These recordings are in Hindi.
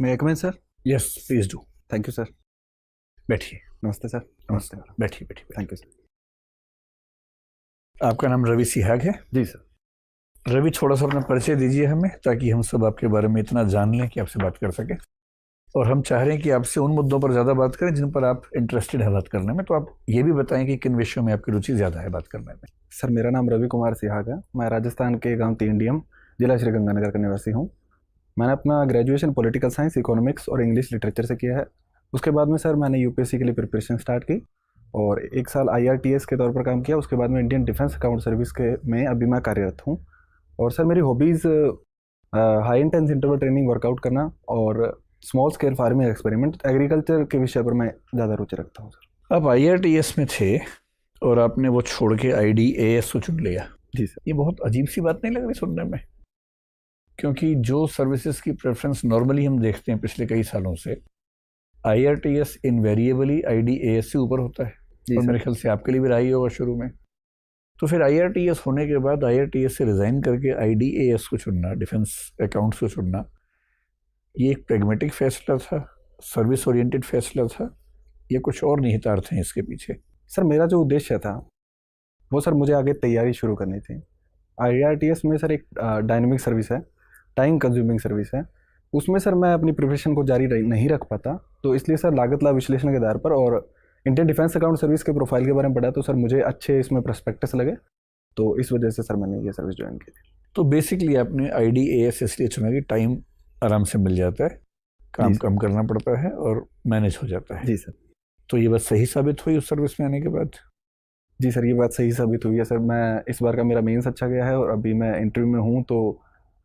मैं एक minute sir. Yes please do. Thank you sir. बैठिए। नमस्ते सर। नमस्ते। बैठिए बैठिए। Thank you sir. आपका नाम रवि सिहाग है? जी सर। रवि, थोड़ा सा अपना परिचय दीजिए हमें, ताकि हम सब आपके बारे में इतना जान लें कि आपसे बात कर सकें। और हम चाह रहे हैं कि आपसे उन मुद्दों पर ज़्यादा बात करें जिन पर आप इंटरेस्टेड है बात करने में। तो आप ये भी बताएं कि किन विषयों में आपकी रुचि ज़्यादा है बात करने में। सर मेरा नाम रवि कुमार सिहाग है। मैं राजस्थान के गांव तीनडीएम, जिला श्रीगंगानगर का निवासी हूँ। मैंने अपना ग्रेजुएशन पॉलिटिकल साइंस, इकोनॉमिक्स और इंग्लिश लिटरेचर से किया है। उसके बाद में सर मैंने यूपीएससी के लिए प्रिपरेशन स्टार्ट की और 1 साल आईआरटीएस के तौर पर काम किया। उसके बाद में इंडियन डिफेंस अकाउंट सर्विस के में अभी मैं कार्यरत हूँ। और सर मेरी hobbies high intense interval training, workout करना और small scale farming experiment, agriculture के विषय पर मैं ज़्यादा रुचि रखता हूँ सर। आप आईआरटीएस में थे और आपने वो छोड़ के आईडीएएस को चुन लिया। जी सर। ये बहुत अजीब सी बात नहीं लग रही सुनने में? क्योंकि जो सर्विसेज की प्रेफरेंस नॉर्मली हम देखते हैं पिछले कई सालों से, आईआरटीएस इनवेरिएबली आईडीएएस से ऊपर होता है। और मेरे ख्याल से आपके लिए भी रहा ही होगा शुरू में। तो फिर आईआरटीएस होने के बाद आईआरटीएस से रिज़ाइन करके आईडीएएस को चुनना, डिफेंस अकाउंट्स को चुनना, ये एक प्रैग्मेटिक फैसला था, सर्विस ओरिएंटेड फैसला था, या कुछ और निहितार्थ हैं इसके पीछे? सर मेरा जो उद्देश्य था वो सर मुझे आगे तैयारी शुरू करनी थी। आईआरटीएस में सर एक डायनेमिक सर्विस है, टाइम कंज्यूमिंग सर्विस है। उसमें सर मैं अपनी प्रिपरेशन को जारी नहीं रख पाता। तो इसलिए सर लागत लाभ विश्लेषण के आधार पर और इंडियन डिफेंस अकाउंट सर्विस के प्रोफाइल के बारे में पढ़ा, तो सर मुझे अच्छे इसमें प्रोस्पेक्टस लगे। तो इस वजह से सर मैंने ये सर्विस ज्वाइन की थी। तो बेसिकली आपने आईडीएएस इसलिए चुना कि टाइम आराम से मिल जाता है, काम कम करना पड़ता है और मैनेज हो जाता है। जी सर। तो ये बात सही साबित हुई उस सर्विस में आने के बाद? जी सर, ये बात सही साबित हुई है सर। मैं इस बार का मेरा मेंस अच्छा गया है और अभी मैं इंटरव्यू में हूँ, तो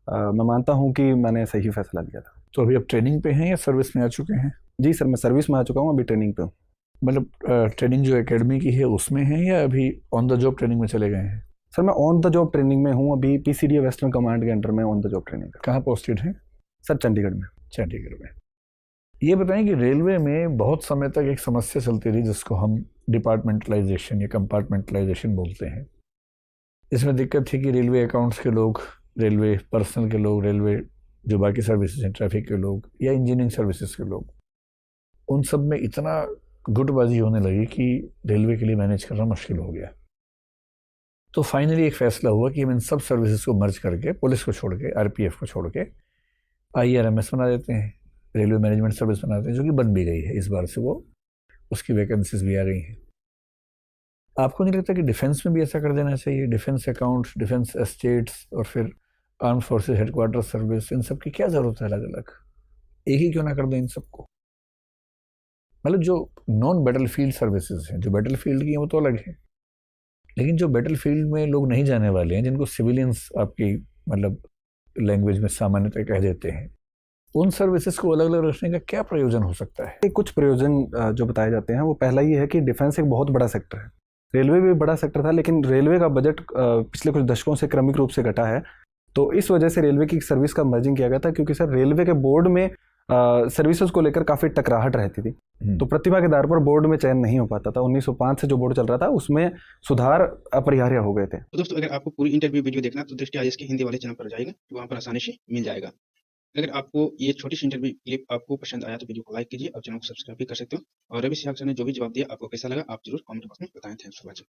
मैं मानता हूँ कि मैंने सही फैसला लिया था। तो अभी आप ट्रेनिंग पे हैं या सर्विस में आ चुके हैं? जी सर, मैं सर्विस में आ चुका हूँ, अभी ट्रेनिंग पे हूँ। मतलब ट्रेनिंग जो एकेडमी की है उसमें है या अभी ऑन द जॉब ट्रेनिंग में चले गए हैं? सर मैं ऑन द जॉब ट्रेनिंग में हूँ, अभी पीसीडीए वेस्टर्न कमांड के अंडर में ऑन द जॉब ट्रेनिंग। कहाँ पोस्टेड हैं? सर चंडीगढ़ में। चंडीगढ़ में। ये बताएं कि रेलवे में बहुत समय तक एक समस्या चलती रही जिसको हम डिपार्टमेंटलाइजेशन या कंपार्टमेंटलाइजेशन बोलते हैं। इसमें दिक्कत थी कि रेलवे अकाउंट्स के लोग, रेलवे पर्सनल के लोग, रेलवे जो बाकी सर्विसेज हैं, ट्रैफिक के लोग या इंजीनियरिंग सर्विसेज के लोग, उन सब में इतना गुटबाजी होने लगी कि रेलवे के लिए मैनेज करना मुश्किल हो गया। तो फाइनली एक फैसला हुआ कि हम इन सब सर्विसेज को मर्ज करके, पुलिस को छोड़ के, आरपीएफ को छोड़ के आईआरएमएस बना देते हैं, रेलवे मैनेजमेंट सर्विस बना देते हैं, जो कि बन भी गई है। इस बार से वो उसकी वैकेंसीज भी आ गई हैं। आपको नहीं लगता कि डिफेंस में भी ऐसा कर देना चाहिए? डिफेंस अकाउंट्स, डिफेंस एस्टेट्स और फिर आर्म फोर्सेज हेडक्वार्टर सर्विस, इन सब की क्या ज़रूरत है अलग अलग? एक ही क्यों ना कर दें इन सबको? मतलब जो नॉन बैटल फील्ड सर्विसेज हैं, जो बैटल फील्ड की हैं वो तो अलग है, लेकिन जो बैटल फील्ड में लोग नहीं जाने वाले हैं, जिनको सिविलियंस आपकी मतलब लैंग्वेज में सामान्यतः कह देते हैं, उन सर्विसेज को अलग अलग रखने का क्या प्रयोजन हो सकता है? कुछ प्रयोजन जो बताए जाते हैं, वो पहला ये है कि डिफेंस एक बहुत बड़ा सेक्टर है। रेलवे भी बड़ा सेक्टर था, लेकिन रेलवे का बजट पिछले कुछ दशकों से क्रमिक रूप से घटा है। तो इस वजह से रेलवे की सर्विस का मर्जिंग किया गया था, क्योंकि सर रेलवे के बोर्ड में सर्विसेज को लेकर काफ़ी टकराहट रहती थी। तो प्रतिभा के आधार पर बोर्ड में चयन नहीं हो पाता था। 1905 से जो बोर्ड चल रहा था उसमें सुधार अपरिहार्य हो गए थे। तो दोस्तों, अगर आपको पूरी इंटरव्यू वीडियो देखना है तो दृष्टि आईएएस के हिंदी वाले चैनल पर जाइएगा, वहाँ पर आसानी से मिल जाएगा। अगर आपको ये छोटी सी इंटरव्यू क्लिप आपको पसंद आया तो वीडियो को लाइक कीजिए और चैनल को सब्सक्राइब भी कर सकते हो। और रवि सिहाग सर ने जो भी जवाब दिया आपको कैसा लगा, आप जरूर कमेंट बॉक्स में बताएं। Thanks for watching.